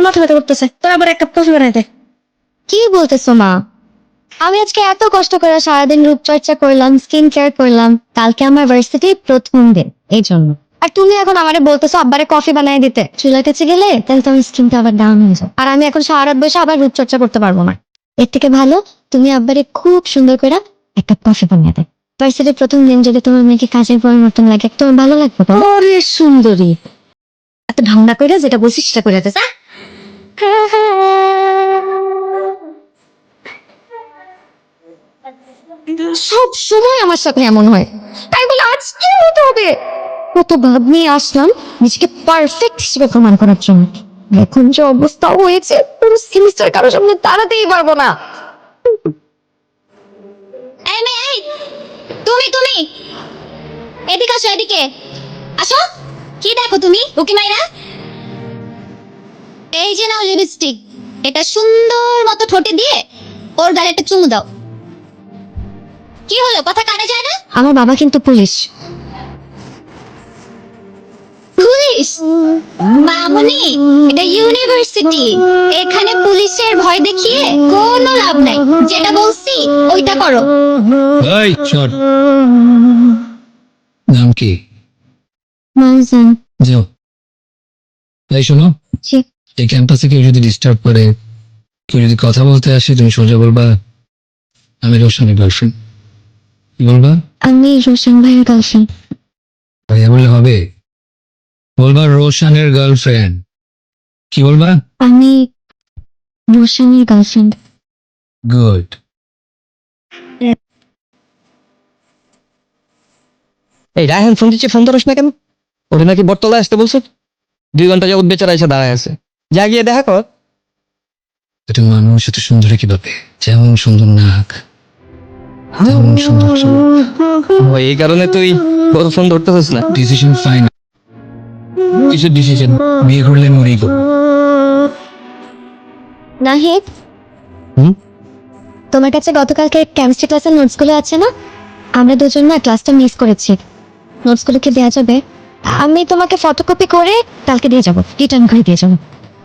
মাথা ব্যথা করতেছে, তোর আবার এক কাপ কফি বানাই দে। কি বলতেছো মা? আমি আজকে এত কষ্ট করে সারাদিন রূপচর্চা করলাম, স্কিন কেয়ার করলাম, কালকে আমার ভার্সিটির প্রথম দিন, এই জন্য। আর তুমি এখন আমারে বলতেছো আব্বারে কফি বানাই দিতে। চুলার কাছে গেলে তাহলে তোমার স্কিনটা আবার ডাউন হয়ে যায়, আর আমি এখন সারা রাত বসে আবার রূপচর্চা করতে পারবো না। এর থেকে ভালো তুমি আব্বারে খুব সুন্দর করে এক কাপ কফি বানিয়ে দেয়। ভার্সিটির প্রথম দিন যদি তোমার মেয়েকে কাজের পরিবর্তন লাগে, তোমার ভালো লাগবে তো? ওরে সুন্দরী, এত ঢাঙ্গা করে যেটা বলছিস সেটা করে দে। সব সময় আমার সাথে এমন হয়, তাই বলে আজকে হতে হবে? কত ভাব নিয়ে আসলাম নিজেকে পারফেক্ট হিসেবে প্রমাণ করার জন্য, এখন যে অবস্থা হয়েছে পুরো সেমিস্টার কারোর সামনে দাঁড়াতেই পারবো না। এই মেয়ে, এই তুমি তুমি এদিকে আসো, এদিকে আসো। কি দেখো তুমি উকি মাইরা? এই যে নাও লিপস্টিক, এটা সুন্দর মতো ঠোঁটে দিয়ে ওর গালে একটা চুমু দাও। কি হলো, কথা কানে যায় না? আমার বাবা কিন্তু পুলিশ। পুলিশ? মামুনি, এটা ইউনিভার্সিটি, এখানে পুলিশের ভয় দেখিয়ে কোনো লাভ নাই। যেটা বলছি ওইটা করো। এই চল, নাম কি? মানজান। যাও। এই শোনো, জি। এই ক্যাম্পাসে কেউ যদি ডিস্টার্ব করে, কেউ যদি কথা বলতে আসে, তুমি সোজা বলবা আমি রোশনের গার্লফ্রেন্ড। বলবা আমি রোশন ভাইয়ের গার্লফ্রেন্ড। ভাইয়া বললে হবে? বলবা রোশনের গার্লফ্রেন্ড। কি বলবা? আমি রোশনের গার্লফ্রেন্ড। গুড। এই রায়হান ফোন দিচ্ছে, ফোন ধরস না কেন? ওরে নাকি বটতলায় আসতে বলছো? 2 ঘন্টা যাবত বেচারা এসে দাঁড়ায় আছে, যা গিয়ে দেখা কর। এটা মানুষ এত সুন্দর কিভাবে? যেমন সুন্দর নাক, তেমন সুন্দর চুল। ও, এই কারণে তুই ওর ফোন ধরতেছিস না? Decision fine. কিসের ডিসিশন? বিয়ে করলে মরেই গো। নাহিদ, হুম? তোমার কাছে গতকালকে কেমিস্ট্রি ক্লাসের নোটসগুলো আছে না? আমরা দুজন না ক্লাসটা মিস করেছি, নোটসগুলো কি দেওয়া যাবে? আমি তোমাকে ফটোকপি করে কালকে দিয়ে যাবো, রিটার্ন করে দিয়ে যাবো।